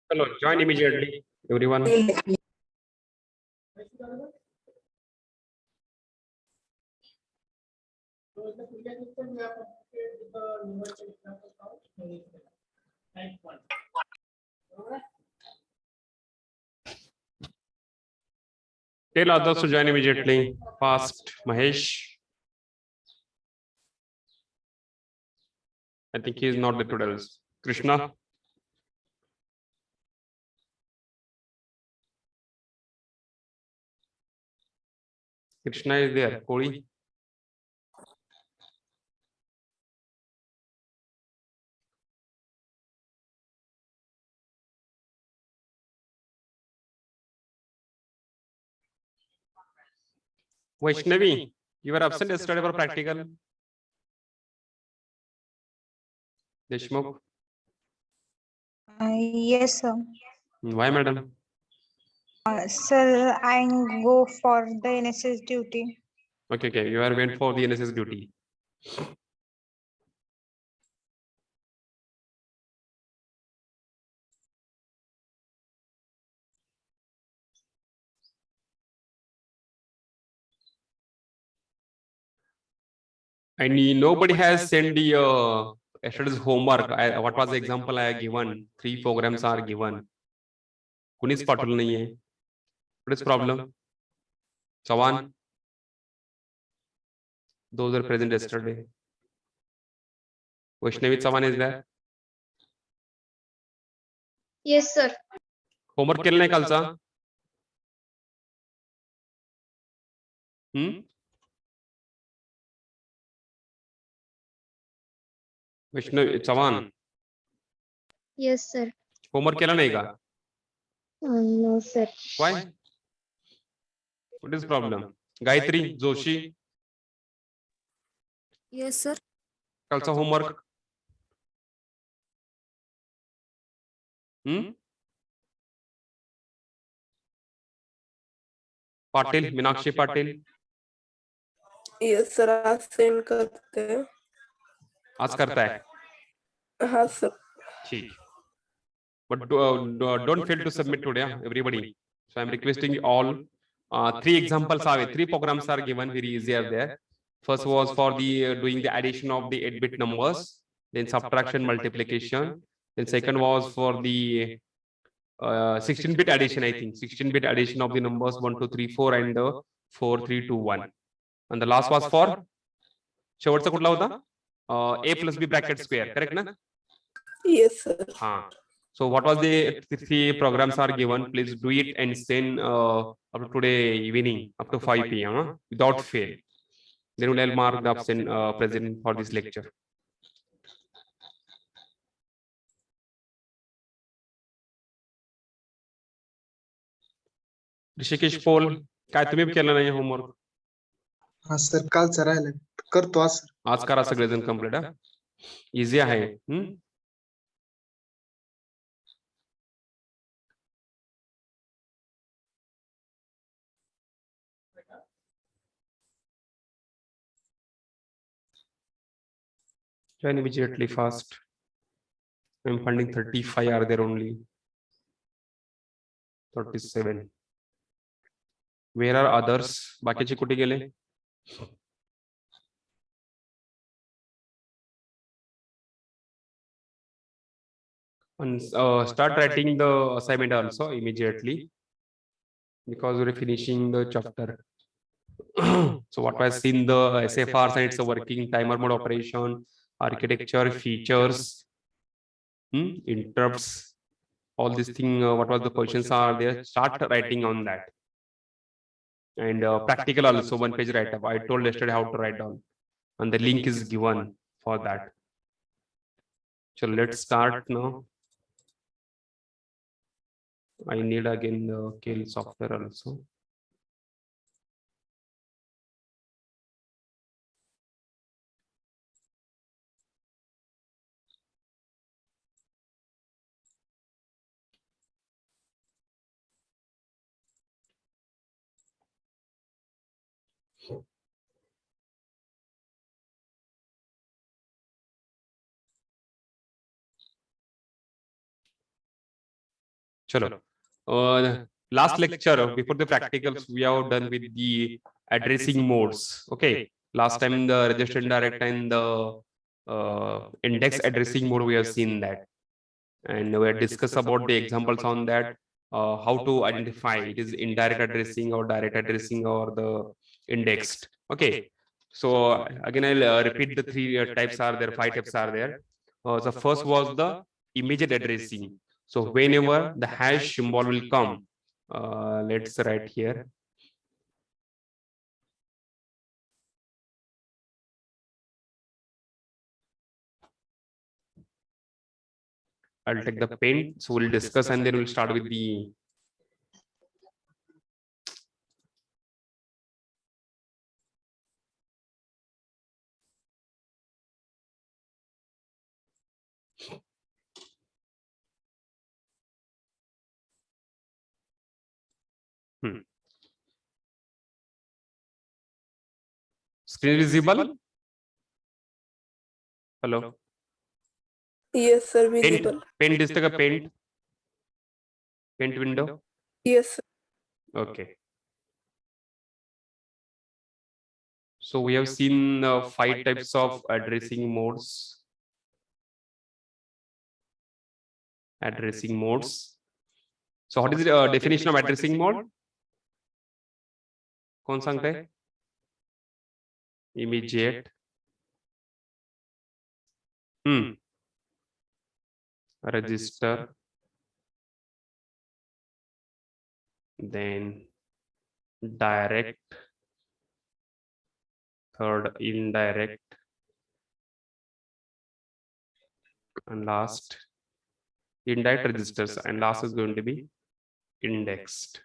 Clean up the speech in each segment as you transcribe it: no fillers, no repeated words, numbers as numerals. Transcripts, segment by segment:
Hello, join immediately, everyone. Tell others to join immediately. Fast, Mahesh. I think he is not the today. Krishna. Krishna is there. Kori. Vaishnavi, you were absent yesterday for practical. Deshmukh. Yes, sir. Why, madam? Sir, I go for the NSS duty. Okay. You are went for the NSS duty. And nobody has sent the yesterday's homework. What was the example I have given? 3 programs are given. कुणीच पाठवलं नाहीये. What is problem? Chavan. Those are present yesterday. Vaishnavi Chavan is there. Yes, sir. Homework केलं नाही कालचा? वैष्णव Chavan. Yes, sir. Homework केला नाही का? No, sir. Why? What is problem? Gayatri Joshi. Yes, sir. कालचा homework. Patil Meenakshi Patil. Yes, sir. आज सेंड करते हैं. आज करता है. हाँ सर. ठीक. But don't fail to submit today, everybody. So I'm requesting all. 3 examples are 3 programs are given, very easy are there. First was for the doing the addition of the 8-bit numbers, then subtraction, multiplication. Then second was for the 16-bit addition, I think 16-bit addition of the numbers 1 2 3 4 and 4 3 2 1. And the last was for शेवटचा कुठला होता? A plus B bracket square, correct na? Yes, sir. So what was the 3 programs are given? Please do it and send up to today evening up to 5 p.m. Without fail. Then we'll mark the absent present for this lecture. Rishikesh पोल, काय तुम्ही केलं नाही homework? हाँ sir, कालचा राहिला करतो आज. आज करा सगळेजण कंप्लीट. हा इझी आहे. Join immediately fast. I'm funding 35 are there only. 37. Where are others? बाकीचे कुठे गेले? And start writing the assignment also immediately because we're finishing the chapter. So what was in the SFRs and it's a working timer mode operation, architecture, features, interrupts, all these things. What was the questions are there? Start writing on that. And practical also 1-page write up. I told yesterday how to write down, and the link is given for that. So let's start now. I need again the Kale software also. Chalo. Last lecture before the practicals we have done with the addressing modes. Okay. Last time the register indirect and the index addressing mode we have seen that, and we have discussed about the examples on that. How to identify it is indirect addressing or direct addressing or the indexed. Okay. So again, I'll repeat the three types are there, five types are there. The first was the immediate addressing. So whenever the hash symbol will come, let's write here. I'll take the pen. So we'll discuss and then we'll start with the screen visible. Hello. Yes, sir. Visible. Paint is take a paint window. Yes, sir. Okay. So we have seen five types of addressing modes. Addressing modes. So what is the definition of addressing mode? कौन सांगते? Immediate. Register. Then direct. Third, indirect. And last, indirect registers. And last is going to be indexed.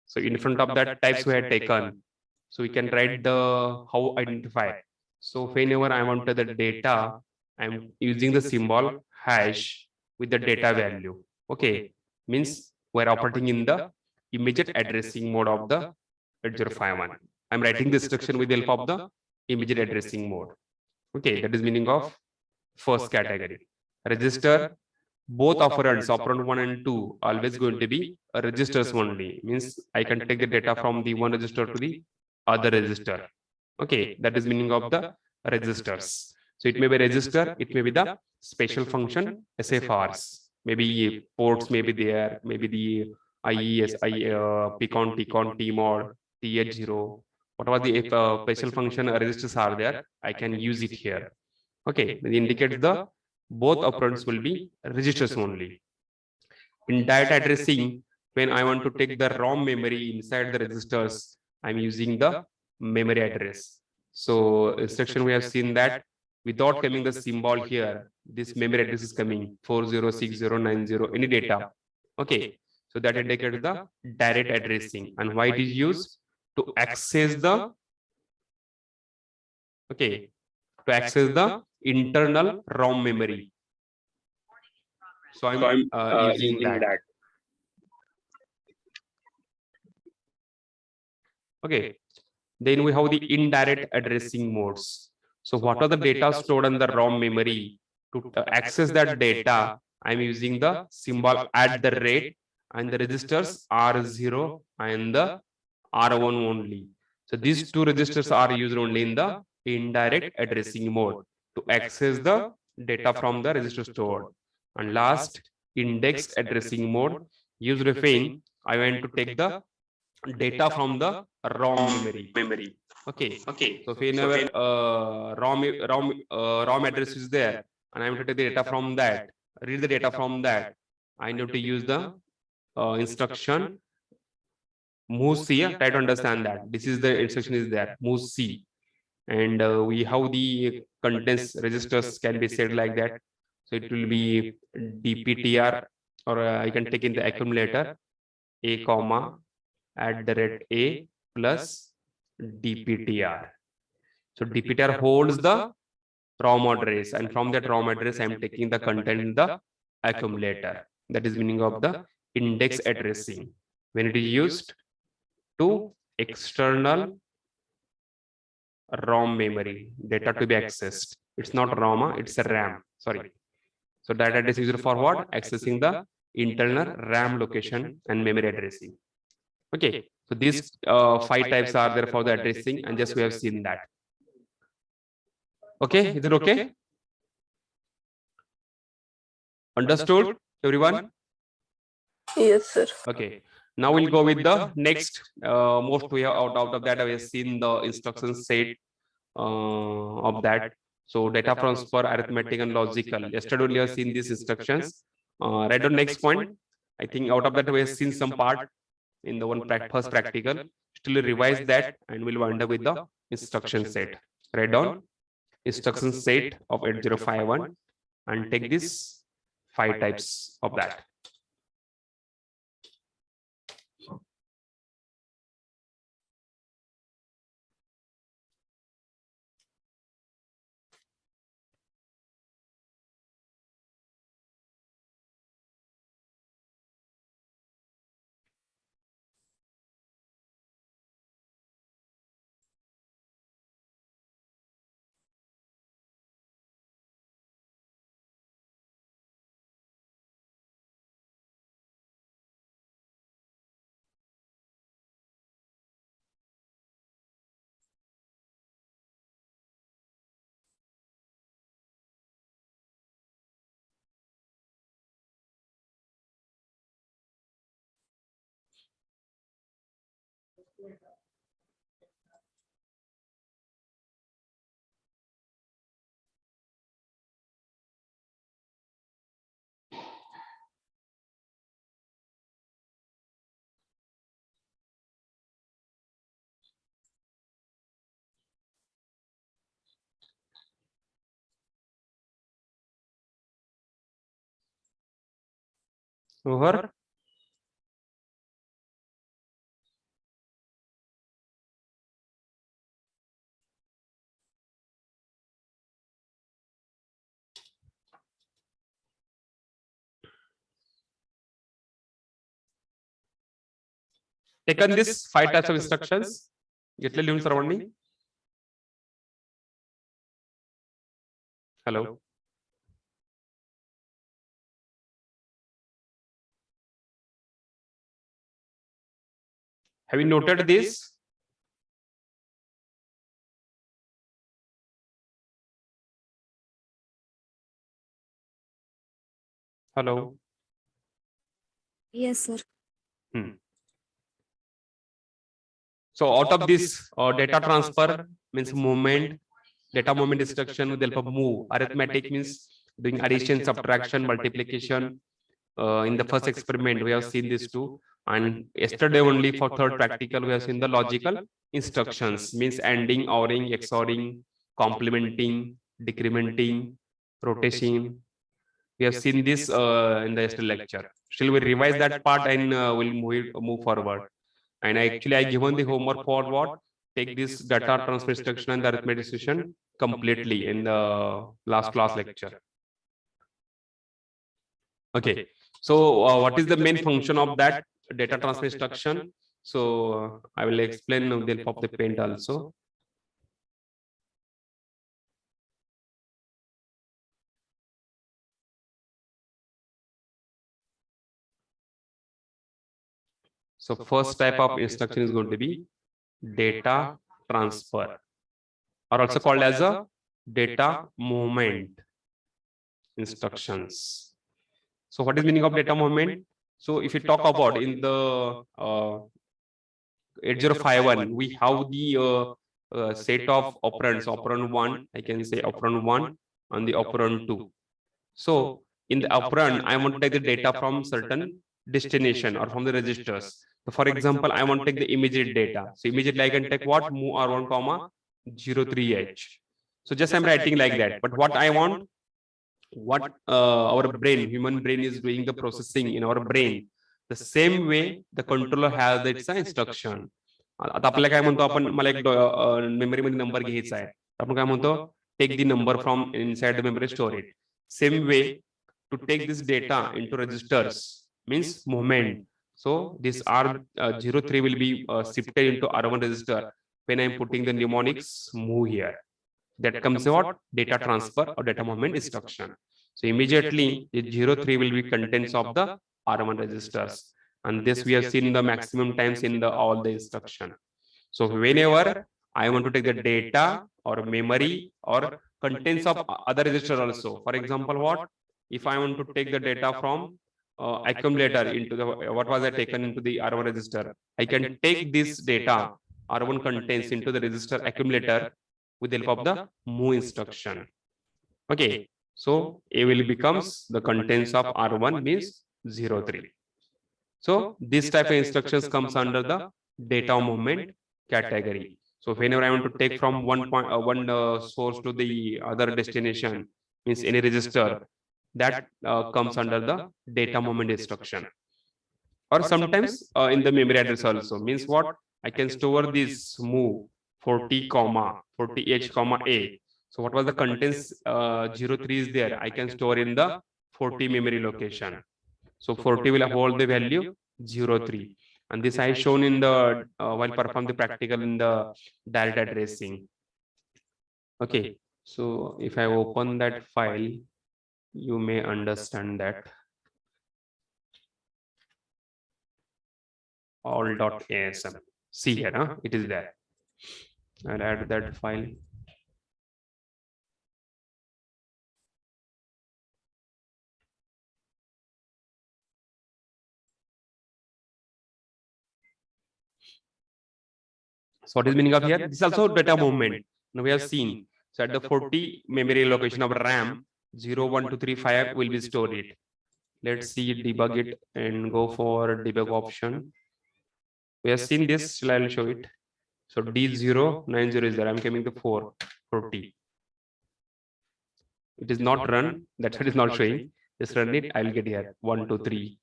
So in front of that types we had taken. So we can write the how identify. So whenever I want the data, I'm using the symbol hash with the data value. Okay, means we're operating in the immediate addressing mode of the 8051. I'm writing this instruction with the help of the immediate addressing mode. Okay, that is meaning of first category. Register, both operands, operand 1 and 2, always going to be registers only. Means I can take the data from the one register to the other register. Okay, that is meaning of the registers. So it may be register, it may be the special function SFRs. Maybe ports may be there, maybe the IES, PCON, TCON, TMOD, TH0. Whatever the special function registers are there, I can use it here. Okay, it indicates the both operands will be registers only. In direct addressing, when I want to take the ROM memory inside the registers, I'm using the memory address. So instruction we have seen that without coming the symbol here, this memory address is coming 406090 any data. Okay, so that indicates the direct addressing, and why it is used to access the internal ROM memory. So I'm using that. Okay, then we have the indirect addressing modes. So what are the data stored in the ROM memory? To access that data, I'm using the symbol @ and the registers R0 and the R1 only. So these two registers are used only in the indirect addressing mode to access the data from the register stored. And last, indexed addressing mode, use refrain. I want to take the data from the ROM memory. Okay. So whenever ROM address is there, and I want to take the data from that, read the data from that, I need to use the instruction move C. Try to understand that this is the instruction is there, move C, and we have the contents registers can be said like that. So it will be DPTR, or I can take in the accumulator A comma @ A plus DPTR. So DPTR holds the ROM address, and from that ROM address, I am taking the content in the accumulator. That is meaning of the index addressing when it is used to external ROM memory data to be accessed. It's not ROM, it's a RAM. Sorry. So that address is used for what? Accessing the internal RAM location, and memory addressing. Okay, so these 5 types are there for the addressing, and just we have seen that. Okay, is it okay? Understood, everyone? Yes, sir. Okay, now we'll go with the next. Most we have out of that we have seen the instruction set of that. So data transfer, arithmetic, and logical. Yesterday we have seen these instructions. Right on next point. I think out of that we have seen some part in the first practical. Still revise that, and we'll wind up with the instruction set. Write down instruction set of 8051 and take this 5 types of that. Over. Taken this 5 types of instructions. Gettle लिहून सर्वांनी. Hello. Have you noted this? Hello. Yes, sir. So out of this data transfer means movement, data movement instruction with the help of move. Arithmetic means doing addition, subtraction, multiplication. In the first experiment, we have seen these 2. And yesterday only for third practical, we have seen the logical instructions means ANDing, ORing, XORing, complementing, decrementing, rotation. We have seen this in the yesterday lecture. Still we revise that part and we'll move forward. And I given the homework for what? Take this data transfer instruction and the arithmetic instruction completely in the last class lecture. Okay. So what is the main function of that data transfer instruction? So I will explain with the help of the paint also. So first type of instruction is going to be data transfer, or also called as a data movement instructions. So what is meaning of data movement? So if you talk about in the 8051, we have the set of operands, operand 1, I can say operand 1 and the operand 2. So in the operand, I want to take the data from certain destination or from the registers. So for example, I want to take the immediate data. So immediately I can take what? Move R1 comma 03H. So just I'm writing like that. But what I want, what our brain, human brain is doing the processing in our brain. The same way the controller has its instruction. आता आपल्याला काय म्हणतो आपण मला एक memory मध्ये number घ्यायचा आहे आपण काय म्हणतो take the number from inside the memory store it same way to take this data into registers means movement. So this R03 will be shifted into R1 register when I'm putting the mnemonics move here. That comes what? Data transfer or data movement instruction. So immediately the 03 will be contents of the R1 registers. And this we have seen the maximum times in the all the instruction. So whenever I want to take the data or memory or contents of other register also. For example, what if I want to take the data from accumulator into the what was I taken into the R1 register? I can take this data R1 contents into the register accumulator with the help of the move instruction. Okay, so A will becomes the contents of R1 means 03. So this type of instructions comes under the data movement category. So whenever I want to take from one source to the other destination, means any register, that comes under the data movement instruction. Or sometimes in the memory address also, means what I can store this move 40h A. So what was the contents 03 is there, I can store in the 40 memory location. So 40 will hold the value 03. And this I shown in the while perform the practical in the direct addressing. Okay, so if I open that file, you may understand that all.asm. See here, huh? It is there. I'll add that file. So what is meaning of here? This is also data movement. Now we have seen. So at the 40 memory location of RAM, 0, 1, 2, 3, 5 will be stored. Let's see, debug it and go for debug option. We have seen this, so I will show it. So D090 is there. I'm coming to 40. It is not run. That's what is not showing. Just run it. I'll get here. 1, 2, 3.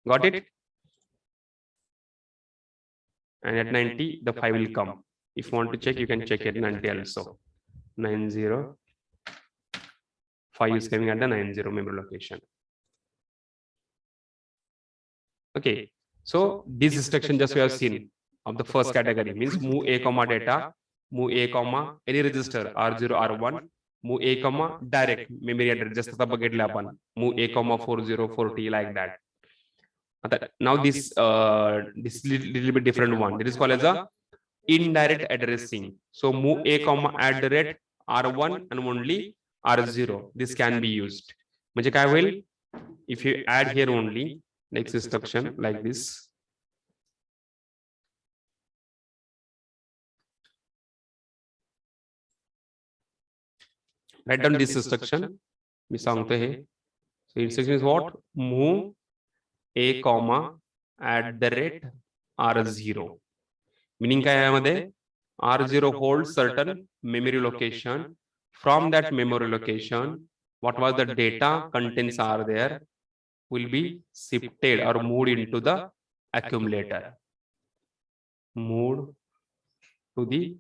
Got it? And at 90, the 5 will come. If you want to check, you can check at 90 also. 90. 5 is coming at the 90 memory location. Okay. So this instruction just we have seen of the first category means move A comma data, move A comma any register R0 R1, move A comma direct memory address just the bucket laban, move A comma 4040 like that. Now this little bit different one. It is called as a indirect addressing. So move A comma at the rate R1 and only R0. This can be used. Means I will if you add here only next instruction like this. Write down this instruction. So instruction is what? Move A comma at the rate R0. Meaning R0 holds certain memory location. From that memory location, what was the data contents are there will be shifted or moved into the accumulator. Moved to the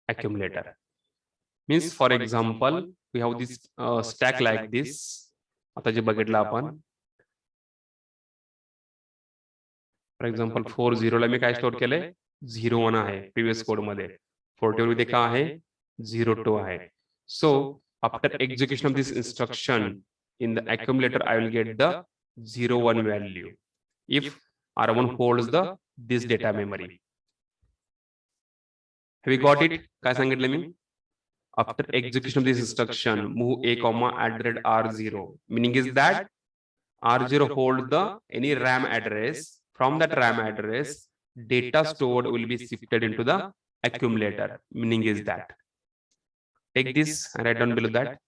accumulator. Means for example, we have this stack like this. For example, 40 ला मी काय store केले 01 आहे previous code मध्ये 40 मध्ये काय आहे 02 आहे. So after execution of this instruction in the accumulator, I will get the 01 value if R1 holds this data memory. Have you got it? काय सांगितलं मी? After execution of this instruction, move A comma at the rate R0. Meaning is that R0 holds any RAM address. From that RAM address, data stored will be shifted into the accumulator. Meaning is that. Take this and write down below that.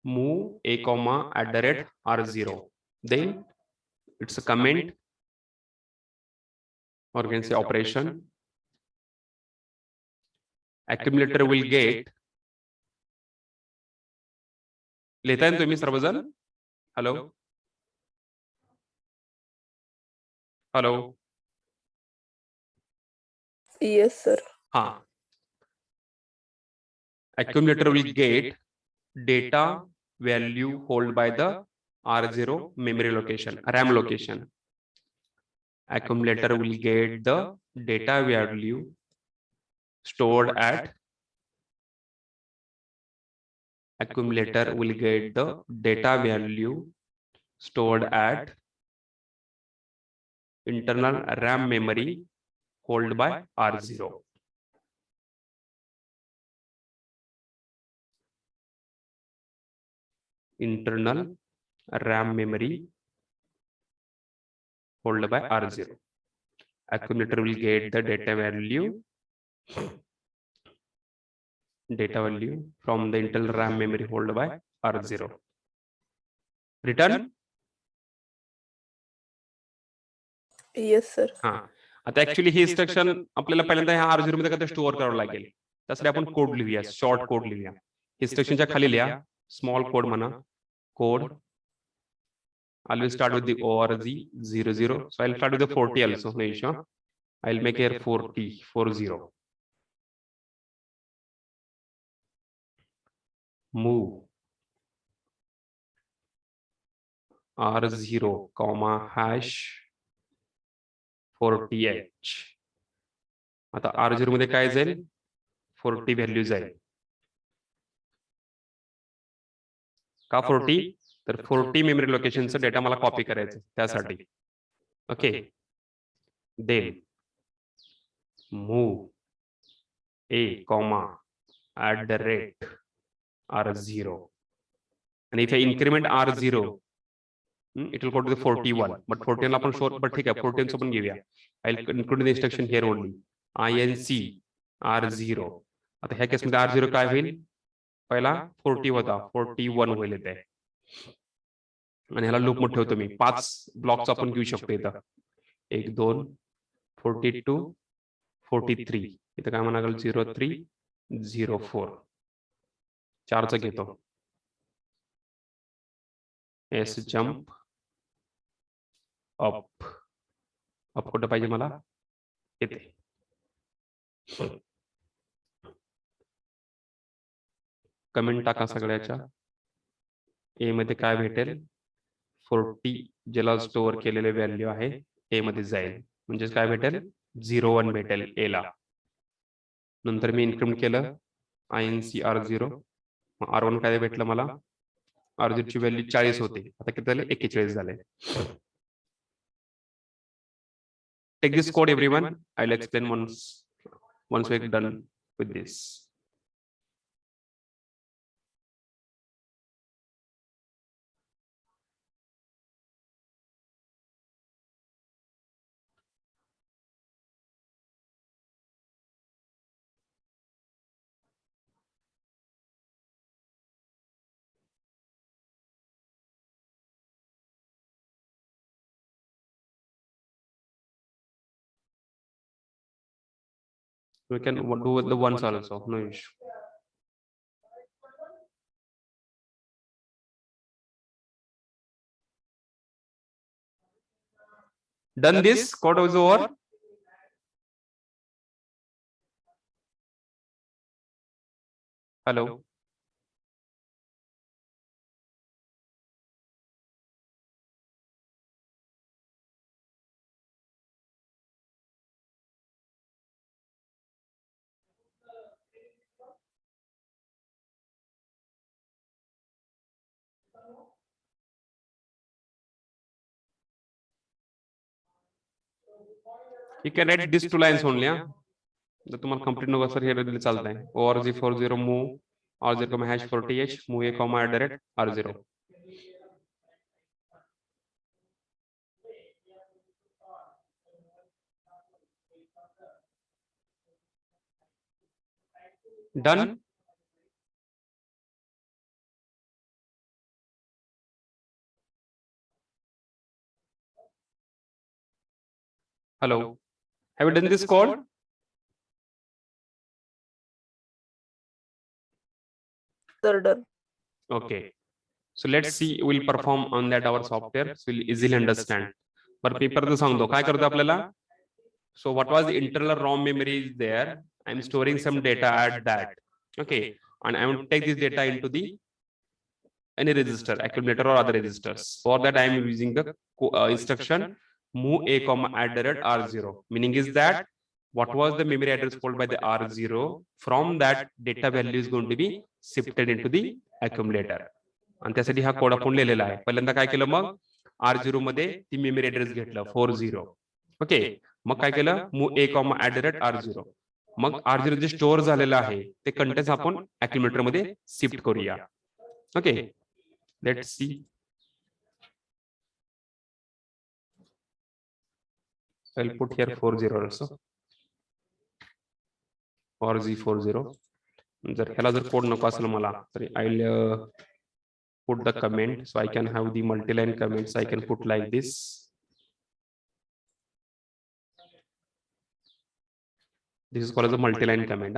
Move A comma at the rate R0. Then it's a comment or you can say operation. Accumulator will get. लेता है तुम्ही सर्वजण? Hello. Hello. Yes, sir. Accumulator will get data value held by the R0 memory location, RAM location. accumulator will get the data value stored at accumulator will get the data value stored at internal RAM memory held by R0. Internal RAM memory held by R0. Accumulator will get the data value from the internal RAM memory held by R0. Return. Yes, sir. आता actually ही instruction आपल्याला पहिल्यांदा ह्या R0 मध्ये काय store करावं लागेल. त्यासाठी आपण कोड लिहूया, शॉर्ट कोड लिहूया. इन्स्ट्रक्शनच्या खाली लिहा स्मॉल कोड म्हणा. Code. I will start with the ORG 00. So I'll start with the 40 also. No issue. I'll make here 40. Move R0, hash 40H. आता R0 मध्ये काय जाईल? 40 व्हॅल्यू जाईल. का 40? तर 40 मेमरी लोकेशनचा डेटा मला कॉपी करायचं त्यासाठी. Okay. Then move A, @ R0. And if I increment R0, it will go to the 41. But 41 आपण शोध, but ठीक आहे 14 सोबत घेऊया. I'll include the instruction here only. INC R0. आता ह्या केस मध्ये R0 काय होईल? पहिला 40 होता, 41 होईल इथे. आणि ह्याला लूप मध्ये ठेवतो मी. 5 ब्लॉक्स आपण घेऊ शकतो इथं. 1 2 42 43. इथं काय म्हणा लागेल 03 04. 4चा घेतो. S jump up. अप कुठं पाहिजे मला? इथे. कमेंट टाका सगळ्याच्या. ए मध्ये काय भेटेल? 40 ज्याला स्टोअर केलेले व्हॅल्यू आहे ए मध्ये जाईल. म्हणजे काय भेटेल? 01 भेटेल ए ला. नंतर मी इन्क्रिमेंट केलं INC R0. R1 काय भेटलं मला? R0 ची व्हॅल्यू 40 होती. आता किती झाले? 41 झाले. Take this code everyone. I'll explain once we're done with this. We can do with the ones also, no issue. Done this, code is over. Hello. You can write these 2 lines only. जर तुम्हाला complete नको sir हे दिले चालतंय. ORG 40 move R0, hash 40H move A, @ R0. Done. Hello. Have you done this code? Sir, done. Okay. So let's see, we'll perform on that our software. So we'll easily understand. But paper to सांगतो काय करतो आपल्याला? So what was the internal ROM memory is there? I'm storing some data at that. Okay. And I want to take this data into the any register, accumulator or other registers. For that I am using the instruction move a comma at the rate r0. Meaning is that what was the memory address called by the r0, from that data value is going to be shifted into the accumulator. आणि त्यासाठी हा code आपण लिहिलेला आहे. पहिल्यांदा काय केलं, मग r0 मध्ये ती मेमरी ऍड्रेस घेतलं 40. ओके, मग काय केलं, move a comma at the rate r0. Mug r0 J store झालेलं आहे ते कंटेंट्स आपण अॅक्युमुलेटर मध्ये शिफ्ट करूया. Okay, let's see. I'll put here 40 also, or Z40. जर ह्याला जर कोड नको असेल मला तरी I'll put the comment, so I can have the multi-line comments. I can put like this. This is called as a multi-line comment.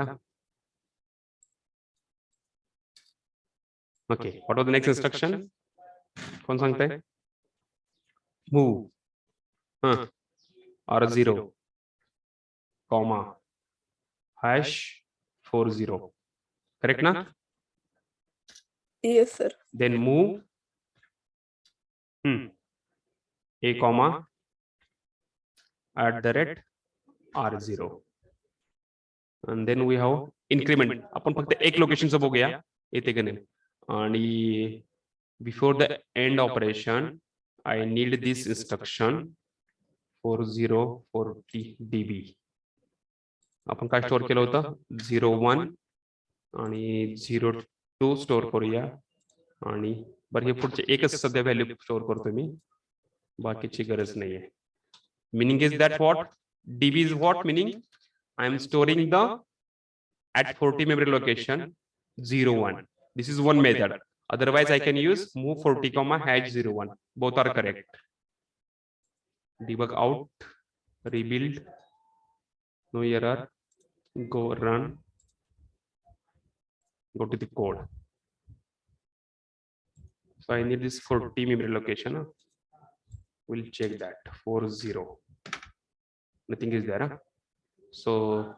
Okay, what was the next instruction? कौन सांगते? Move r0 comma hash 40. Correct na? Yes, sir. Then move a comma at the rate r0. And then we have increment. आपण फक्त एक लोकेशनचं बघूया येते का नाही. आणि before the end operation I need this instruction 4040 dB. आपण काय स्टोअर केलं होतं, 01 आणि 02 स्टोअर करूया. आणि बरं, हे पुढचे एकच सध्या व्हॅल्यू स्टोअर करतो मी, बाकीची गरज नाहीये. Meaning is that what dB is what, meaning I am storing the at 40 memory location 01. This is one method. Otherwise I can use move 40 comma hash 01. Both are correct. Debug out, rebuild, no error, go run, go to the code. So I need this 40 memory location. We'll check that 40. Nothing is there. So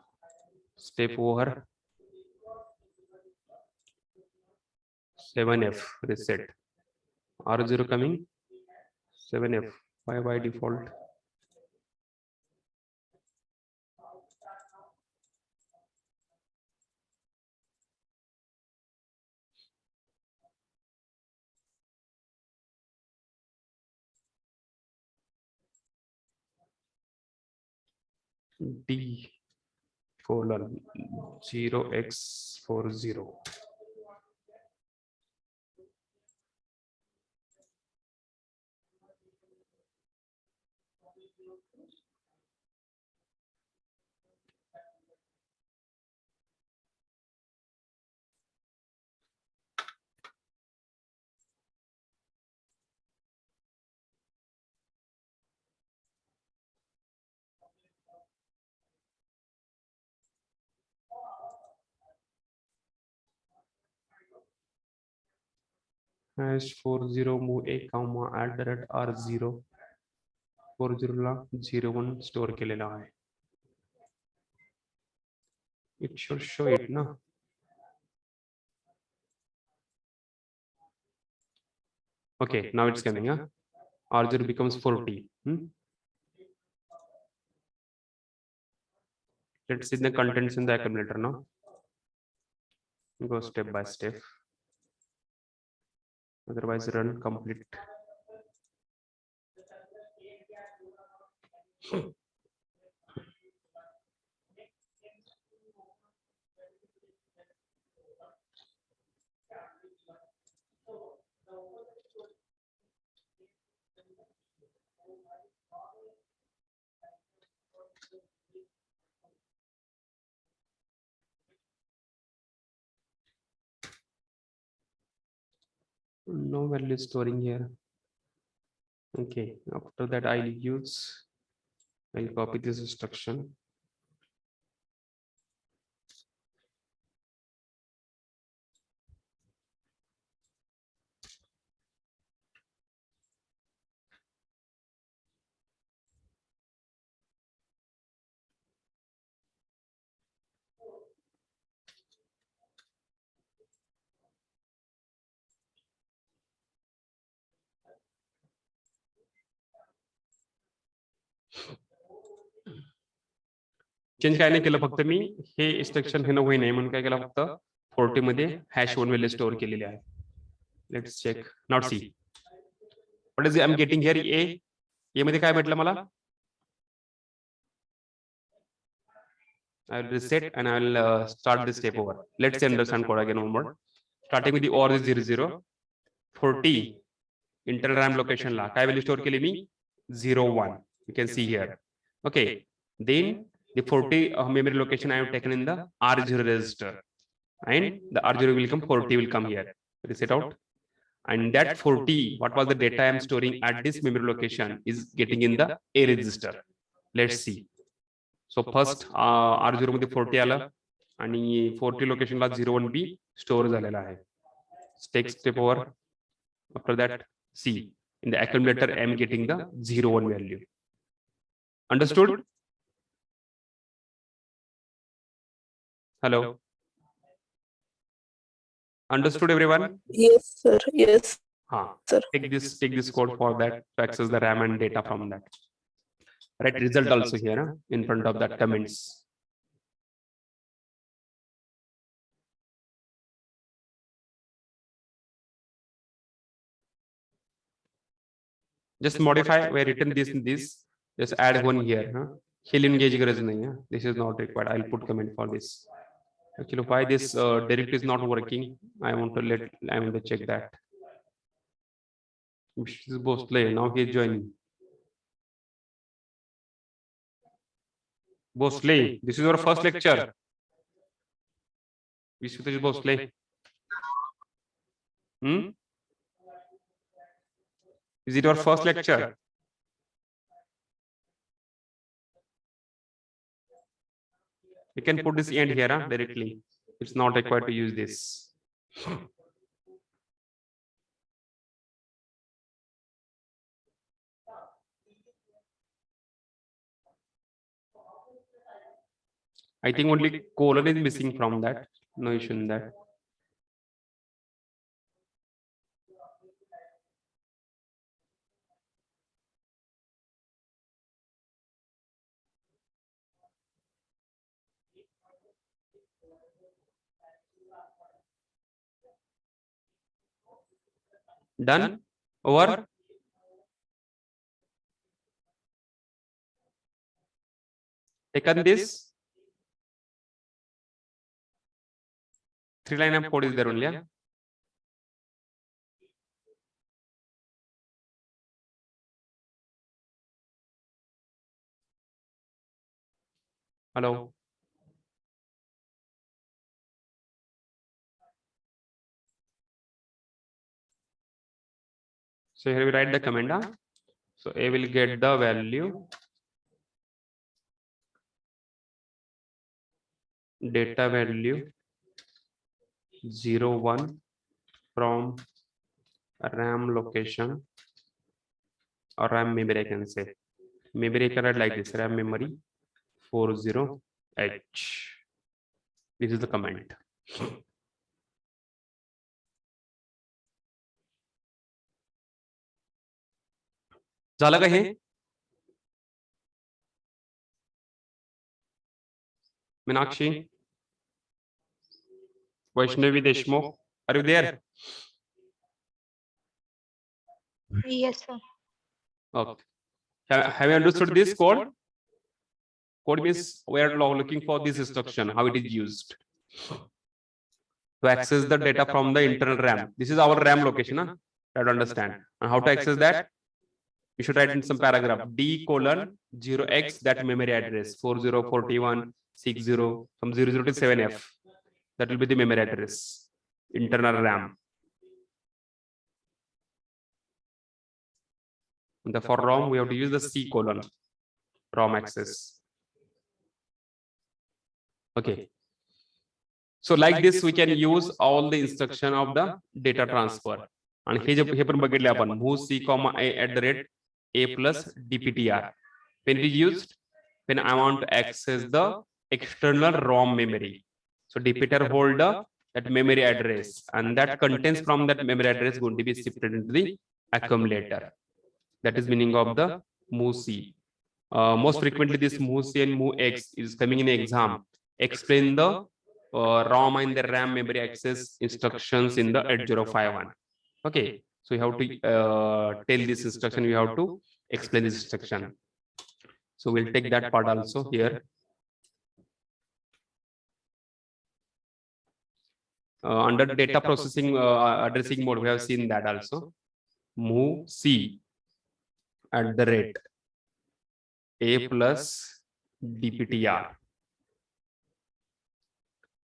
step over 7F reset. R0 coming 7F by default. D colon 0x40. Hash 40 move a comma at the rate r0. 40 ला 01 store केलेला आहे. It should show it ना. Okay, now it's coming. R0 becomes 40. Let's see the contents in the accumulator now. Go step by step. Otherwise run complete. No value storing here. Okay, after that I'll copy this instruction. Change काय नाही केलं, फक्त मी हे instruction हे होई नाही म्हणून काय केलं, फक्त 40 मध्ये #1 व्हॅल्यू स्टोअर केलेली आहे. Let's check not see what is I am getting here. A मध्ये काय भेटलं मला, I will reset and I will start this step over. Let's understand code again one more. Starting with the OR is 00, 40 internal RAM location ला काय value store केली मी 01. You can see here. Okay. Then the 40 memory location I have taken in the R0 register, and the R0 will come, 40 will come here. Reset out. And that 40, what was the data I am storing at this memory location, is getting in the A register. Let's see. So first R0 मध्ये 40 आलं आणि 40 लोकेशनला 01B store झालेला आहे. Take step over. After that, C in the accumulator I am getting the 01 value. Understood? Hello. Understood everyone? Yes, sir. Yes, sir. Take this code for that to access the RAM and data from that. Write result also here in front of that comments. Just modify where written this and this. Just add one here. He'll engage गरज नहीं. This is not required. I'll put comment for this. Actually, why this direct is not working? I want to check that. This is Bosley. Now he is joining. Bosley, this is your first lecture. Vishwatash Bosley. Is it your first lecture? You can put this end here directly. It's not required to use this. I think only colon is missing from that. No issue in that. Done? Over? Taken this? 3 line of code is there only. Hello. So here we write the command. So A will get the value data value 01 from RAM location or RAM memory. I can say memory I can write like this: RAM memory 40H. This is the command. झालं का हे? Meenakshi, Vaishnavi Deshmukh, are you there? Yes, sir. Okay. Have you understood this code? Code means we are looking for this instruction, how it is used to access the data from the internal RAM. This is our RAM location. Try to understand. And how to access that? You should write in some paragraph D:0x that memory address 404160 from 00 to 7F. That will be the memory address, internal RAM. And for ROM, we have to use the C:, ROM access. Okay. So like this, we can use all the instruction of the data transfer. And here पण बघितले आपण move C, A @ A plus DPTR. When it is used, when I want to access the external ROM memory. So DPTR hold that memory address, and that contents from that memory address going to be shifted into the accumulator. That is meaning of the move C. most frequently this MOVC and MOVX is coming in exam. Explain the ROM and the RAM memory access instructions in the 8051. Okay, so you have to tell this instruction, you have to explain this instruction. So we'll take that part also here. Under data processing addressing mode, we have seen that also. Move C at the rate A plus DPTR.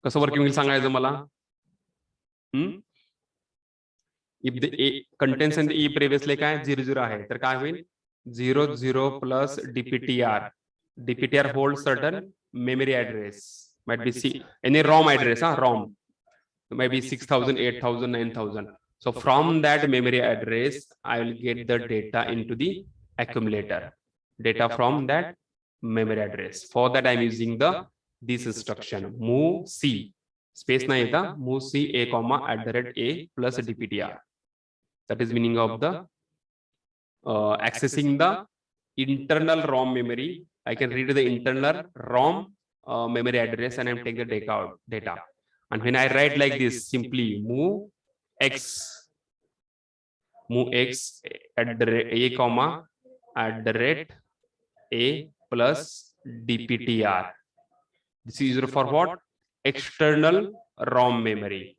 कसं working होईल सांगायचं मला. If the A contains and E previously काय 00 आहे तर काय होईल 00 plus DPTR. DPTR holds certain memory address, might be C, any ROM address, ROM, maybe 6000, 8000, 9000. So from that memory address, I will get the data into the accumulator. Data from that memory address. For that, I'm using this instruction move C. Space na ita move C A comma at the rate A plus DPTR. That is meaning of the accessing the internal ROM memory. I can read the internal ROM memory address and I'm taking the data. And when I write like this, simply move X at the rate A comma at the rate A plus DPTR. This is used for what? External ROM memory.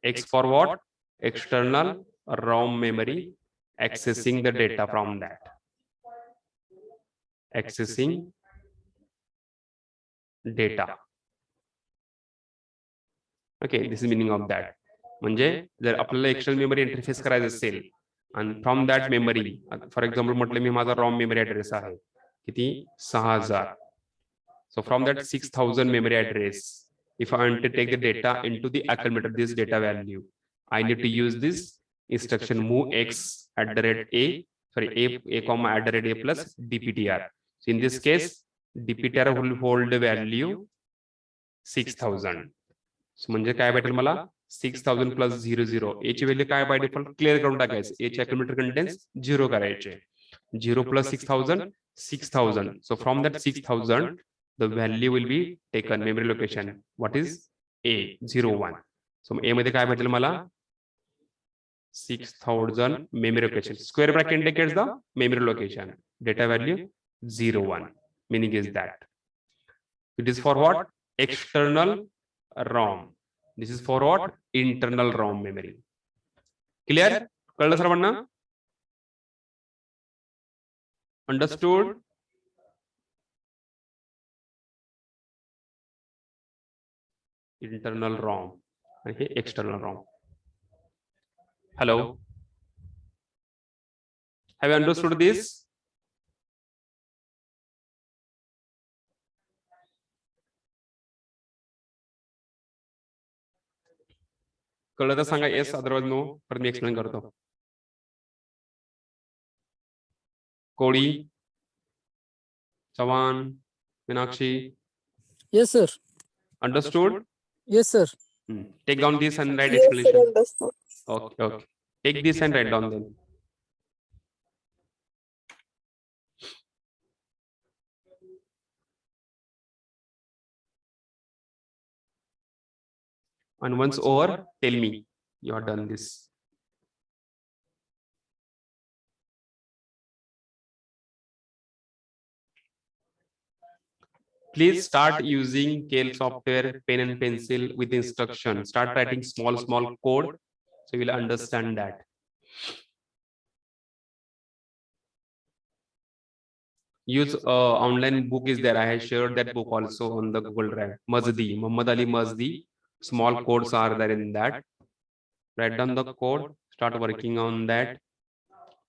X for what? External ROM memory, accessing the data from that. Accessing data. Okay, this is meaning of that. म्हणजे जर आपल्याला external memory interface करायचं असेल आणि from that memory, for example म्हटलं मी माझा ROM memory address आहे किती 6000. So from that 6000 memory address, if I want to take the data into the accumulator, this data value, I need to use this instruction move X at the rate A comma at the rate A plus DPTR. So in this case, DPTR will hold the value 6000. So म्हणजे काय भेटेल मला 6000 plus 00. A ची value काय by default clear करून टाकायचं. A चे accumulator contents 0 करायचे. 0 plus 6000 6000. So from that 6000 the value will be taken memory location. What is A 01. So A मध्ये काय भेटेल मला 6000 memory location. Square bracket indicates the memory location. Data value 01. Meaning is that it is for what? External ROM. This is for what? Internal ROM memory. Clear? कळलं सर्वांना? Understood? Internal ROM and external ROM. Hello? Have you understood this? कळलं तर सांगा yes, otherwise no. परत मी explain करतो. कोळी, Chavan, Meenakshi. Yes, sir. Understood? Yes, sir. Take down this and write Yes, sir, explanation. understood. Okay. Take this and write down then. And once over, tell me you have done this. Please start using Kale software, pen and pencil with instruction. Start writing small code so you will understand that. Use online book is there. I have shared that book also on the Google Drive. Mazdi, Muhammad Ali Mazdi. Small codes are there in that. Write down the code. Start working on that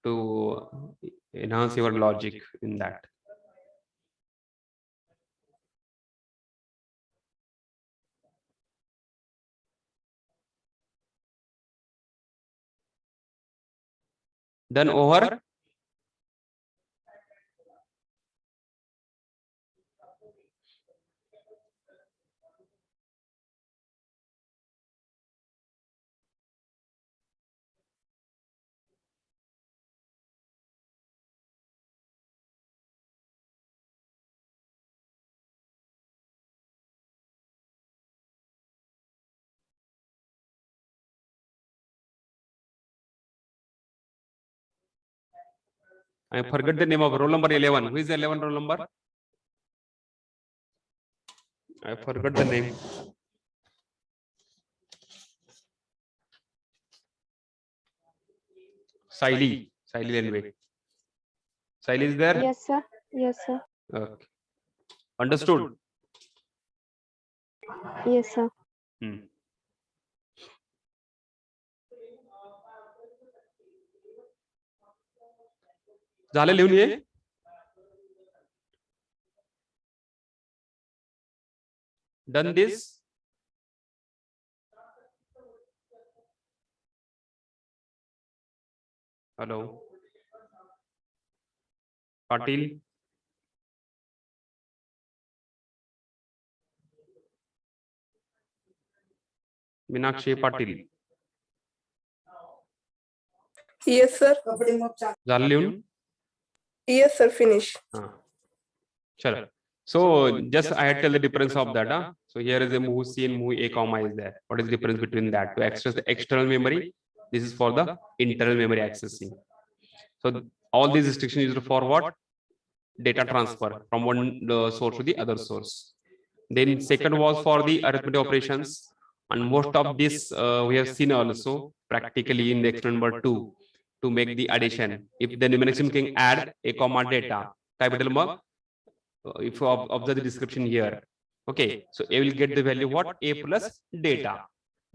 to enhance your logic in that. Then over. I forgot the name of roll number 11. Who is the 11 roll number? I forgot the name. Saili Lenve. Saili is there? Yes, sir. Yes, sir. Okay. Understood? Yes, sir. Hmm. झालं लिहून ये. Done this? Hello. Patil. Meenakshi Patil. Yes, sir. झालं लिहून? Yes, sir. Finish. Chalo. So just I had tell the difference of that. So here is a move C and move A comma is there. What is the difference between that? To access the external memory, this is for the internal memory accessing. So all these restrictions used for what? Data transfer from one source to the other source. Then second was for the arithmetic operations, and most of this we have seen also practically in the experiment number 2 to make the addition. If the numeric can add a comma data, type it mug. If you observe the description here, okay, so A will get the value what? A plus data.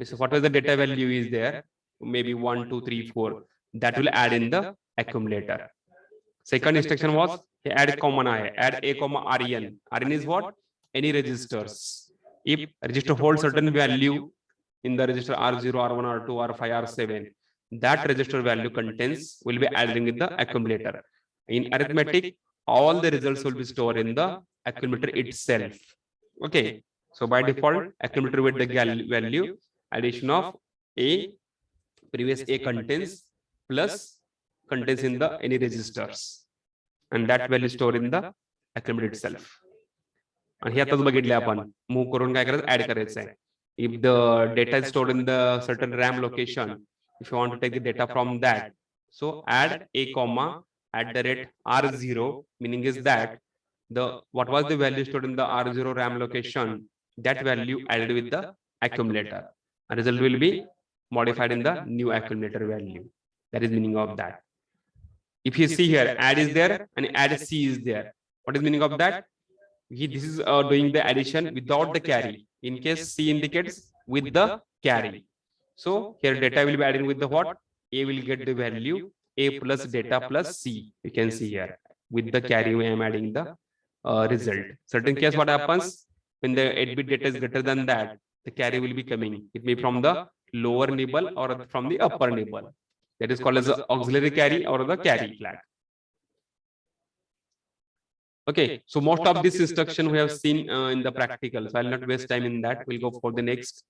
So what was the data value is there? Maybe 1, 2, 3, 4. That will add in the accumulator. Second instruction was add common I, add A comma RN. RN is what? Any registers. If register holds certain value in the register R0, R1, R2, R5, R7, that register value contents will be added in the accumulator. In arithmetic, all the results will be stored in the accumulator itself. Okay, so by default, accumulator with the value addition of A, previous A contents plus contents in the any registers, and that value stored in the accumulator itself. And here आताच बघितले आपण move करून काय करायचं add करायचं आहे. If the data is stored in the certain RAM location, if you want to take the data from that, so add A comma at the rate R0, meaning is that the what was the value stored in the R0 RAM location, that value added with the accumulator. A result will be modified in the new accumulator value. That is meaning of that. If you see here, add is there and add C is there. What is meaning of that? This is doing the addition without the carry. In case C indicates with the carry. So here data will be added with the what? A will get the value A plus data plus C. You can see here with the carry I am adding the result. Certain case what happens when the 8-bit data is greater than that, the carry will be coming. It may be from the lower nibble or from the upper nibble. That is called as the auxiliary carry or the carry flag. Okay, so most of this instruction we have seen in the practical, so I'll not waste time in that. We'll go for the next.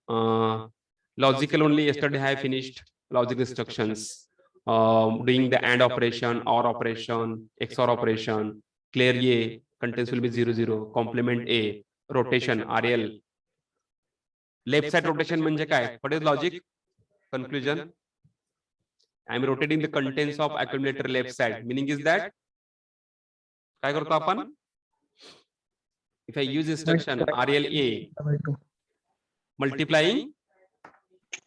Logical only yesterday I finished logic instructions, doing the AND operation, OR operation, XOR operation, clear A, contents will be 0, 0, complement A, rotation, RL. Left side rotation म्हणजे काय? What is logic? Conclusion. I'm rotating the contents of accumulator left side, meaning is that काय करतो आपण? If I use instruction RLA multiplying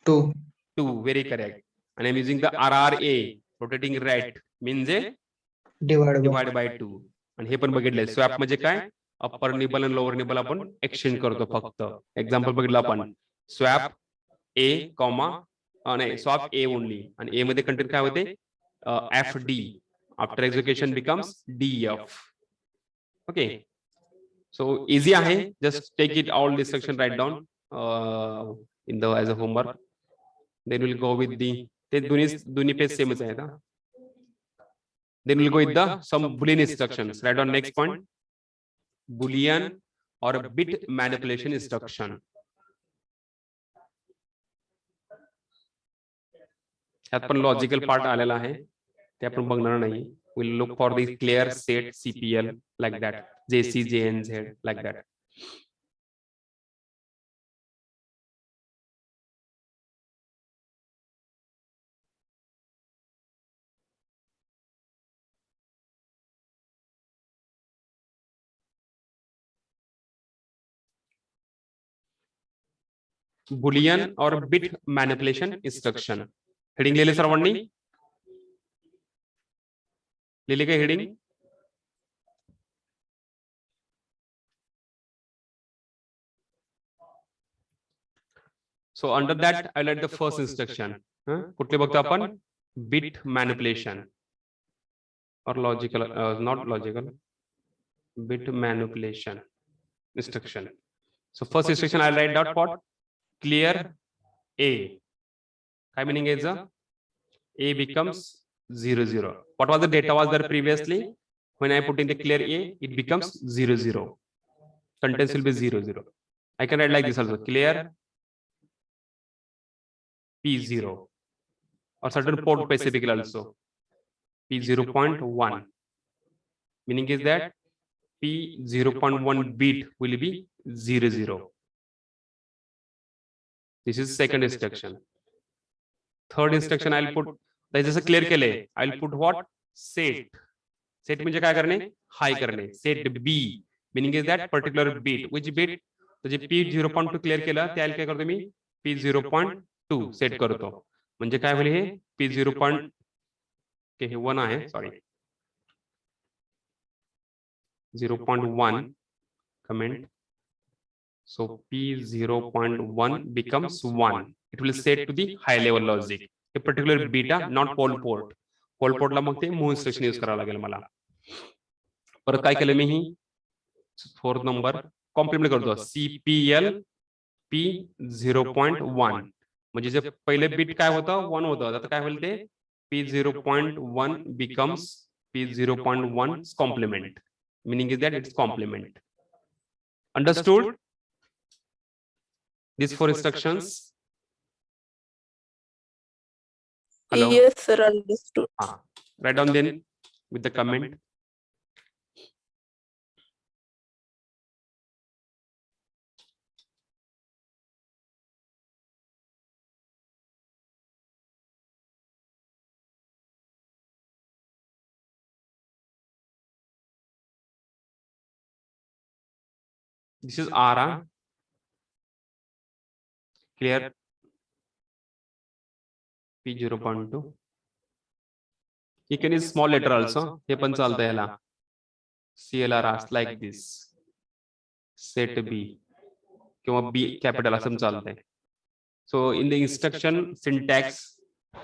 2, very correct. And I'm using the RRA rotating right means divide by 2. आणि हे पण बघितलंय swap म्हणजे काय? Upper nibble आणि lower nibble आपण एक्सचेंज करतो फक्त. एक्झाम्पल बघितलं आपण स्वॅप A कॉमा नाही स्वॅप A ओनली आणि A मध्ये कंटेंट काय होते? FD. After execution becomes DF. Okay, so easy ahe. Just take it all this section, write down in the as a homework. Then we'll go with the duni page same as hai. Then we'll go with the some boolean instructions. Write down next point. Boolean or bit manipulation instruction. ह्यात पण logical part आलेला आहे ते आपण बघणार नाही. We'll look for the clear set CPL like that, JC, JNZ like that. Boolean और bit manipulation instruction. Heading लिहिले सर्वांनी? लिहिले काय heading? So under that, I like the first instruction. कुठले बघतो आपण? Bit manipulation or logical, not logical. Bit manipulation instruction. So first instruction I write dot what? Clear A. काय meaning is A becomes 0 0. What was the data was there previously? When I put in the clear A, it becomes 0 0. Contents will be 0 0. I can write like this also. Clear P0 or certain port specific also. P0.1. Meaning is that P0.1 bit will be 0 0. This is second instruction. Third instruction I'll put, that is a clear केले. I'll put what? Set. Set म्हणजे काय करणे? High करणे. Set B. Meaning is that particular bit. Which bit? तो जे P0.2 clear केला त्याला काय करतो मी? P0.2 सेट करतो. म्हणजे काय होईल हे? P0. हे 1 आहे, sorry. 0.1 comment. So P0.1 becomes 1. It will set to the high level logic. A particular beta, not pole port. Pole port ला मग ते मूव इन्स्ट्रक्शन यूज करावं लागेल मला. परत काय केलं मी ही? फोर्थ नंबर कॉम्प्लिमेंट करतो. CPL P0.1. म्हणजे जे पहिले बिट काय होतं? 1 होतं. आता काय होईल ते? P0.1 becomes P0.1's complement. Meaning is that it's complement. Understood? These 4 instructions. Hello? Yes, sir, understood. Write down then with the comment. This is R. Clear? P0.2. You can use small letter also. हे पण चालतं याला. CLR like this. Set B किंवा B capital असं चालतंय. So in the instruction syntax,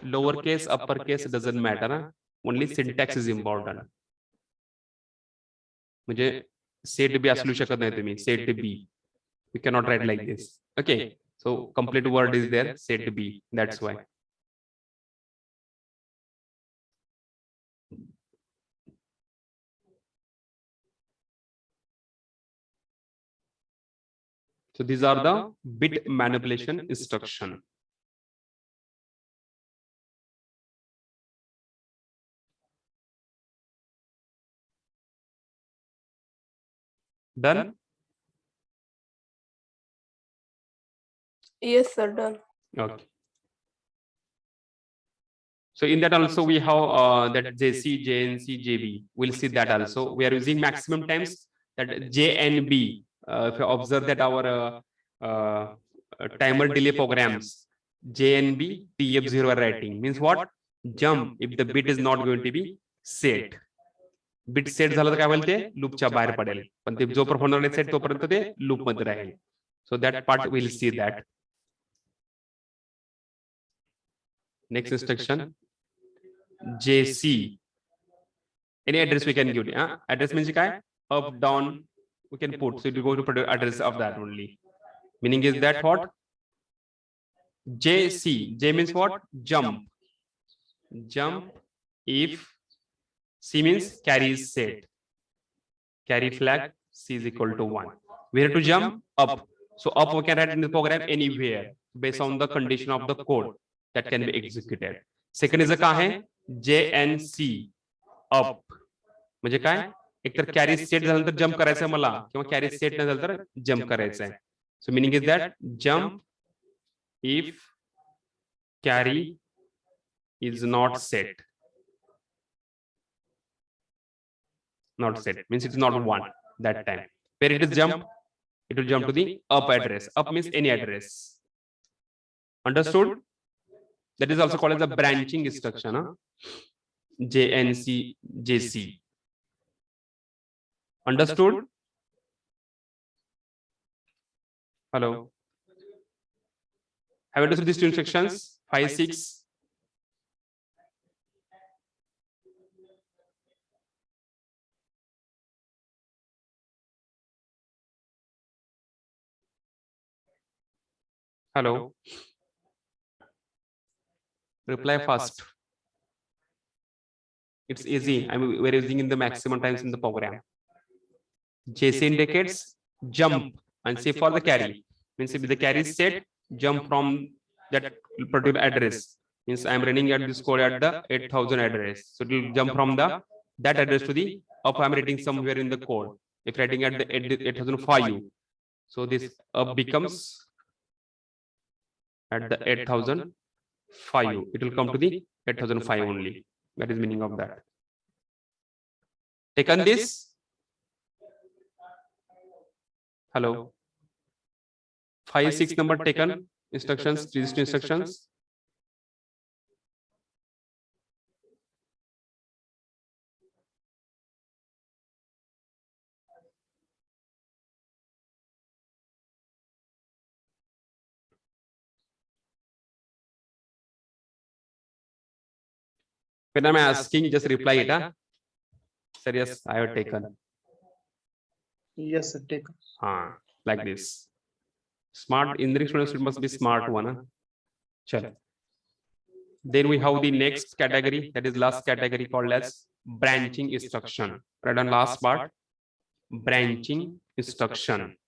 lowercase, uppercase doesn't matter. Only syntax is important. म्हणजे set B असू शकत नाही तुम्ही. Set B. We cannot write like this. Okay. So complete word is there. Set B. That's why. So these are the bit manipulation instruction. Done? Yes, sir, done. Okay. So in that also we have that JC, JNC, JB. We'll see that also. We are using maximum times that JNB. If you observe that our timer delay programs, JNB TF0 are writing means what? Jump if the bit is not going to be set. Bit set झालं तर काय होईल ते? लूपच्या बाहेर पडेल. पण ते जो पर्यंत नाही सेट तोपर्यंत ते लूप मध्ये राहील. So that part we'll see that. Next instruction. JC. Any address we can give. Address means काय? Up, down, we can put. So it will go to product address of that only. Meaning is that what? JC. J means what? Jump. Jump if C means carry is set. Carry flag C is equal to 1. Where to jump? Up. So up we can write in the program anywhere based on the condition of the code that can be executed. Second is काय है? JNC. Up. म्हणजे काय? एकतर carry set झाल्यानंतर jump करायचं आहे मला किंवा कॅरी सेट नाही झालं तर जंप करायचं आहे. So meaning is that jump if carry is not set. Not set means it's not 1 that time. Where it is jump, it will jump to the up address. Up means any address. Understood? That is also called as the branching instruction. JNC, JC. Understood? Hello. Have you understood these two instructions? 5, 6. Hello. Reply fast. It's easy. We're using in the maximum times in the program. JC indicates jump and say for the carry. Means if the carry is set, jump from that particular address. Means I'm running at this code at the 8000 address. So it will jump from that address to the up. I'm writing somewhere in the code. If writing at the 8005, so this up becomes at the 8005. It will come to the 8005 only. That is meaning of that. Taken this. Hello. 5, 6 number taken. Instructions, these two instructions. When I'm asking, just reply it. Sir, yes, I have taken. Yes, sir. Take. Like this. Smart English students must be smart one. Chalo. Then we have the next category, that is last category, called as branching instruction. Right on last part, branching instruction.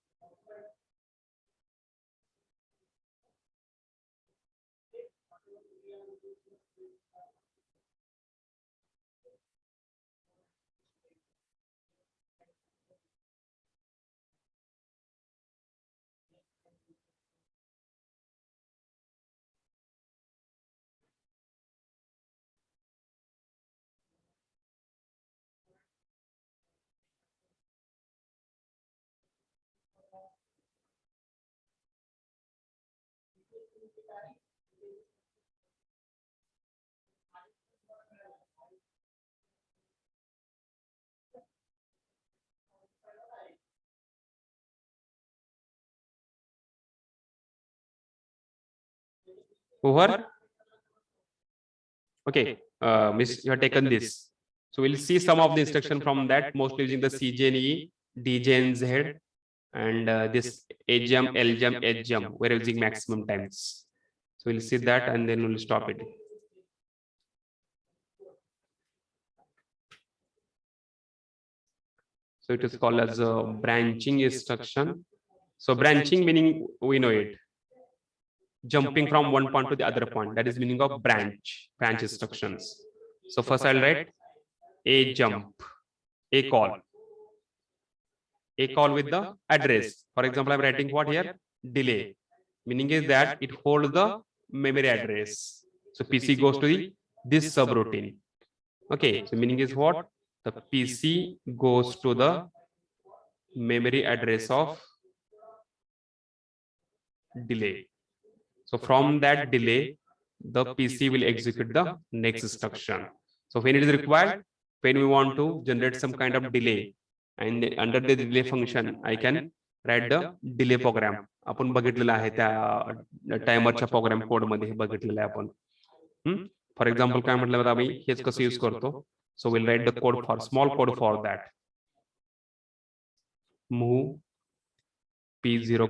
Over. Okay, Miss, you have taken this. So we'll see some of the instruction from that, mostly using the CJNE, DJNZ, and this AJM, LJM, HJM. We're using maximum times. So we'll see that and then we'll stop it. So it is called as a branching instruction. So branching meaning we know it. Jumping from one point to the other point. That is meaning of branch instructions. So first I'll write a jump, a call with the address. For example, I'm writing what here? Delay. Meaning is that it holds the memory address. So PC goes to this subroutine. Okay. So meaning is what? The PC goes to the memory address of delay. So from that delay, the PC will execute the next instruction. So when it is required, when we want to generate some kind of delay, and under the delay function, I can write the delay program. आपण बघितलेला आहे त्या टायमरच्या program code मध्ये बघितलेला आहे आपण. For example काय म्हटलं तर आम्ही हेच कसं यूज करतो. So we'll write the code for small code for that. Move P0,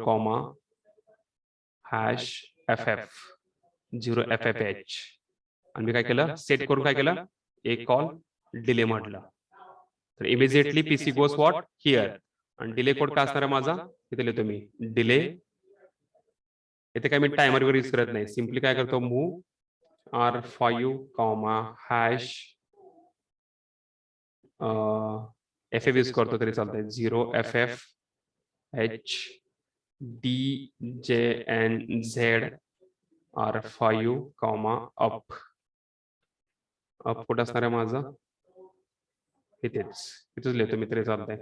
#FF 0FFH. आणि मी काय केलं, सेट करून काय केलं, एक कॉल डिले म्हटलं. तर immediately PC goes what here. आणि डिले कोड काय असणार आहे माझा, इथे लिहितो मी डिले. इथे काय मी टायमर वर यूज करत नाही, सिम्पली काय करतो, मूव R5, FF यूज करतो तरी चालतंय. 0FFH DJNZ R5, up कुठं असणार आहे माझं, इथेच लिहितो मी तरी चालतंय.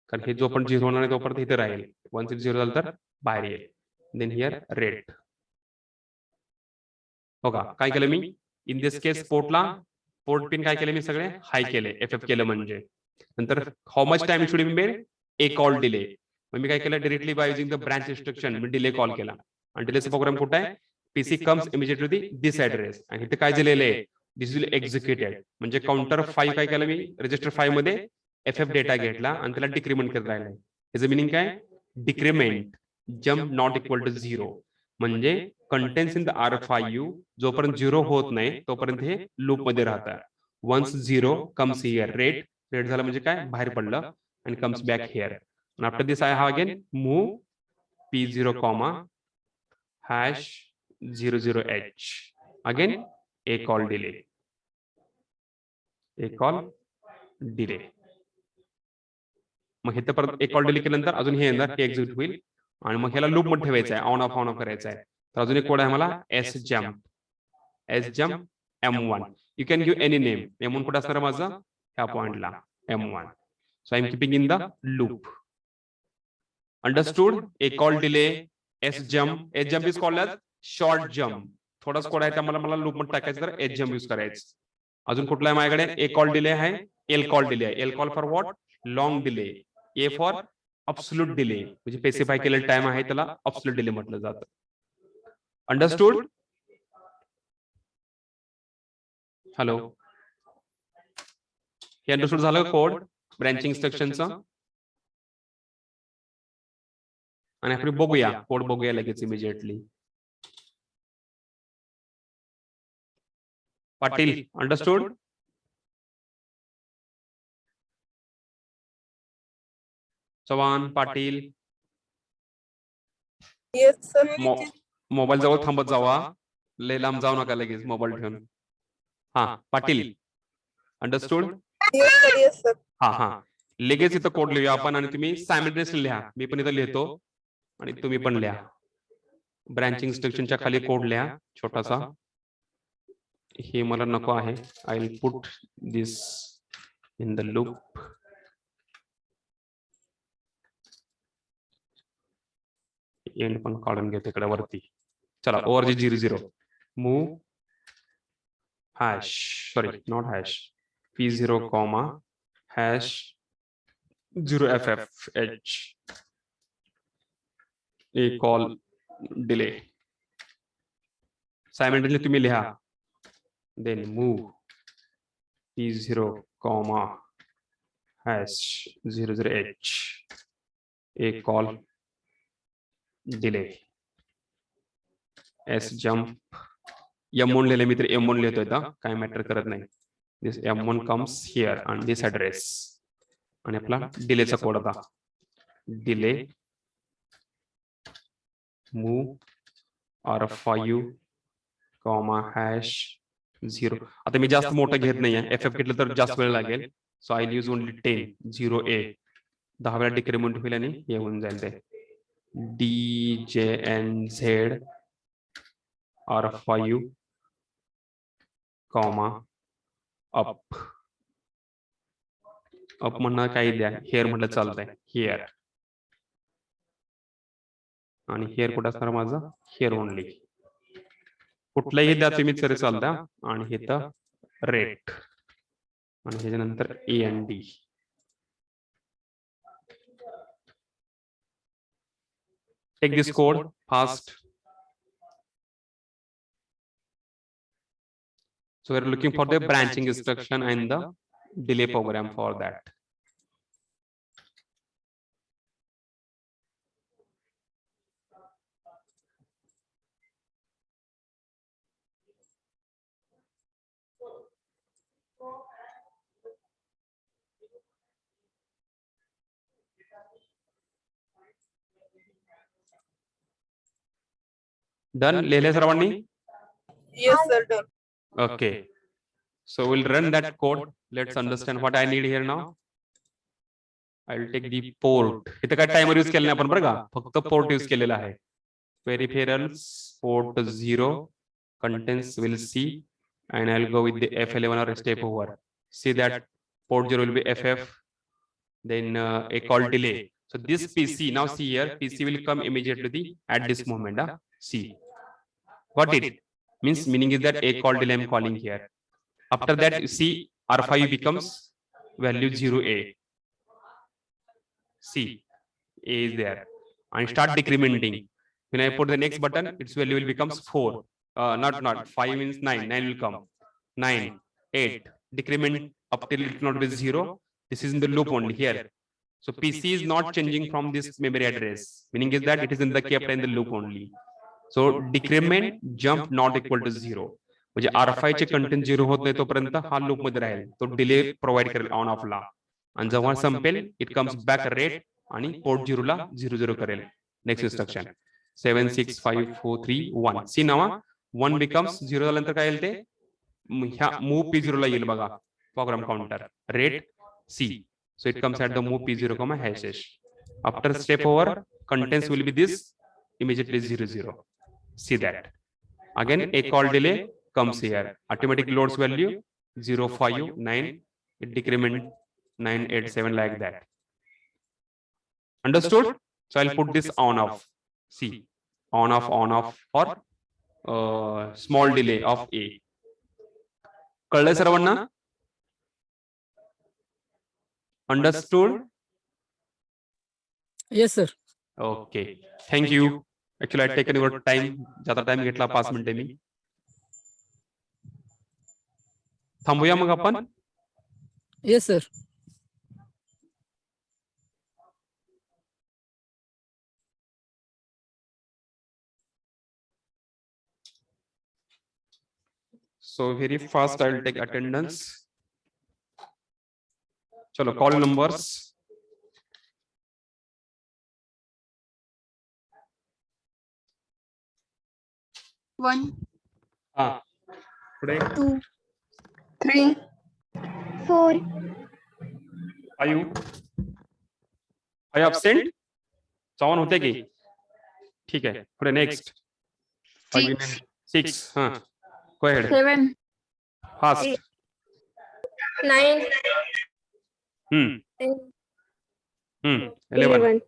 कारण हे जो पण 0 होणार आहे तोपर्यंत इथे राहील. वन्स इट 0 झालं तर बाहेर येईल. Then here rate. हो का? काय केलं मी? In this case port pin काय केले मी सगळे हाय केले, FF केलं म्हणजे. नंतर how much time should be made? A call delay. मग मी काय केलं? Directly by using the branch instruction मी डिले कॉल केला. आणि डिलेचा प्रोग्राम कुठे आहे? PC comes immediately to this address. आणि इथे काय दिलेलं आहे? This will executed. म्हणजे काउंटर 5 काय केलं मी? रजिस्टर 5 मध्ये FF डेटा घेतला आणि त्याला डिक्रिमेंट करत राहिलं. याचं मिनिंग काय? Decrement jump not equal to 0. म्हणजे कंटेन्स इन द R5 जोपर्यंत 0 होत नाही तोपर्यंत हे लूप मध्ये राहतात. वन्स 0 कम्स हिअर रेट झालं म्हणजे काय? बाहेर पडलं आणि comes back here. After this I have again move P0 comma hash 00H again A call delay. A call delay. मग हे तर परत एक कॉल डिले केल्यानंतर अजून हे येणार, हे एक्झिक्यूट होईल आणि मग ह्याला लूप मध्ये ठेवायचं आहे, ऑन ऑफ करायचं आहे. तर अजून एक कोड आहे मला S jump M1. You can give any name. M1 कुठे असणार माझं? ह्या पॉइंटला M1. So I am keeping in the loop. Understood? A call delay S jump is called as short jump. थोडाच कोड आहे त्यामुळे मला लूप मध्ये टाकायचं तर S jump यूज करायचं. अजून कुठला आहे माझ्याकडे? ए कॉल डिले आहे, एल कॉल डिले आहे. L call for what? Long delay. A for absolute delay, म्हणजे स्पेसिफाय केलेला टाइम आहे त्याला अब्सोल्यूट डिले म्हटलं जातं. अंडरस्टूड? हॅलो, हे अंडरस्टूड झालं कोड ब्रँचिंग इन्स्ट्रक्शनचं? आणि आपण बघूया कोड, बघूया लगेच immediately. Patil, understood? Chavan, Patil, Yes, sir. Mobile जवळ थांबत जावा, लय लांब जाऊ नका लगेच मोबाईल ठेवून. हा Patil, understood? Yes, sir. Yes, sir. हा लगेच इथं कोड लिहूया आपण आणि तुम्ही सायमल्टेनियसली लिहा. मी पण इथं लिहितो आणि तुम्ही पण लिहा. ब्रँचिंग इन्स्ट्रक्शनच्या खाली कोड लिहा छोटासा. हे मला नको आहे. I will put this in the loop. And पण काढून घेतो इकडे वरती. चला, ORG 00 move hash, sorry not hash, P0 comma hash 0FFH A call delay. Simultaneously तुम्ही लिहा. Then move P0 comma hash 00H ए call delay. S jump M1 लिहिले मी तर M1 लिहितोय, काय मॅटर करत नाही. This M1 comes here on this address. आणि आपला डिलेचा कोड होता. Delay move R5 comma hash 0. आता मी जास्त मोठं घेत नाहीये, FF घेतलं तर जास्त वेळ लागेल. सो आय यूज ओनली 10 0A. 10 वेळा डिक्रिमेंट होईल आणि हे होऊन जाईल ते. DJNZ R5 comma up. Up म्हणणं काही द्या, हेअर म्हटलं चालतंय, हेअर. आणि हेअर कुठं असणार माझं? Hair only. कुठलाही द्या तुम्ही तरी चालता. आणि हे तर रेट आणि ह्याच्यानंतर AND. Take this code fast. So we're looking for the branching instruction and the delay program for that. Done? लिहिले सर्वांनी? Yes, sir. Done. Okay. So we'll run that code. Let's understand what I need here now. I'll take the port. इथे काय timer use केलं नाही आपण बरं का, फक्त पोर्ट यूज केलेला आहे. Peripherals port 0 contents will see and I'll go with the F11 or step over. See that port 0 will be FF, then a call delay. So this PC, now see here, PC will come immediately at this moment. See, got it? meaning is that a call delay I'm calling here. After that, you see R5 becomes value 0A. See, A is there. And start decrementing. When I put the next button, its value will becomes 4. Not 5 means 9. 9 will come. 9, 8. Decrement up till it not be 0. This is in the loop only here. So PC is not changing from this memory address. Meaning is that it is in the kept in the loop only. So decrement jump not equal to 0. म्हणजे R5 चे content 0 होत नाही तोपर्यंत हा loop मध्ये राहील. तो delay provide करेल on off ला. आणि जेव्हा संपेल इट कम्स बॅक रेट आणि पोर्ट 0 ला 00 करेल. Next instruction 7 6 5 4 3 1. सी नावा 1 becomes 0 झाल्यानंतर काय येईल ते ह्या मूव P0 ला येईल बघा program counter rate C. So it comes at the move P0, hashes. After step over, contents will be this immediately 00. See that. Again, a call delay comes here. Automatic loads value 059. It decrement 987 like that. Understood? So I'll put this on off. See, on off or small delay of A. कळलं सर्वांना? Understood? Yes, sir. Okay. Thank you. Actually, I taken your time. ज्यादा time घेतला 5 मिनिटे मी. थांबूया मग आपण. Yes, sir. So very fast I will take attendance. चलो call numbers. One, Today 2, 3, 4, are you absent? चौवन होते की ठीक है. पुढे next 6. हाँ go ahead. 7, Fast. 9, 11.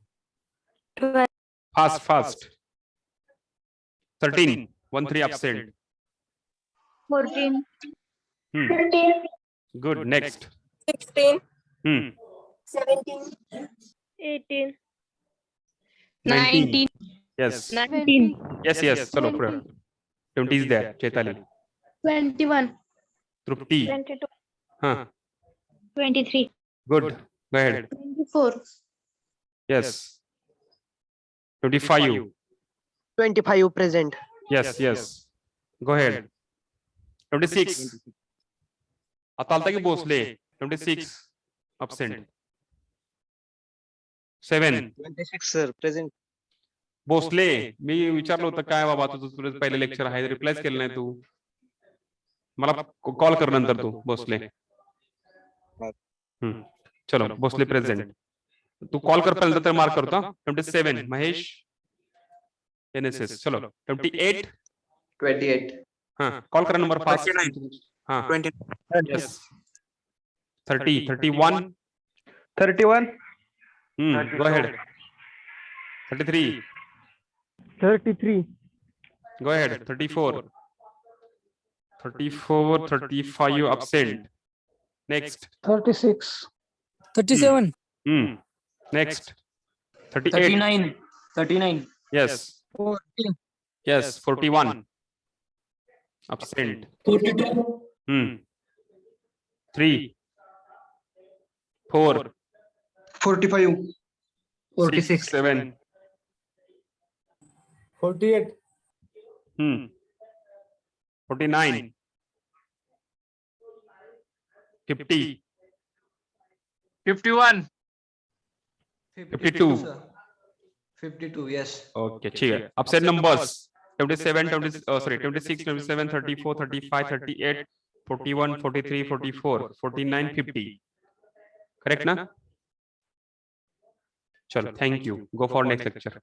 Fast. 13. 1 3 absent. 14, 15, Good. Next. 16, 17, 18, 19. Yes. 19, Yes. चलो पुढे. 20 is there. चैताली. 21, Trupti. 22, हाँ. 23, Good. Go ahead. 24, Yes. 25. 25 present. Yes. Go ahead. 26. आता आलता की Bhosle. 26 absent. 7. 26 sir present. Bhosle मी विचारलं होतं काय बाबा तुझं पहिलं लेक्चर आहे रिप्लायच केलं नाही तू. मला कॉल कर नंतर तू भोसले. चलो भोसले प्रेझेंट. तू कॉल कर पहिल्यांदा तर मार्क करतो. 27 महेश NSS. चलो 28. 28. हाँ कॉल करा नंबर 5. हाँ 20. yes. 30 31. 31. Go ahead. 33. 33. Go ahead. 34. 35 absent. Next. 36. 37. Next. 38. 39. Yes. 40. Yes. 41. Absent. 42. 3. 4. 45. 46. 7. 48. 49. 50. 51. 52. 52. Yes. Okay, ठीक है. Upset numbers 27, 26, 27, 34, 35, 38, 41, 43, 44, 49, 50. Correct ना? चलो, thank you. Go for next lecture.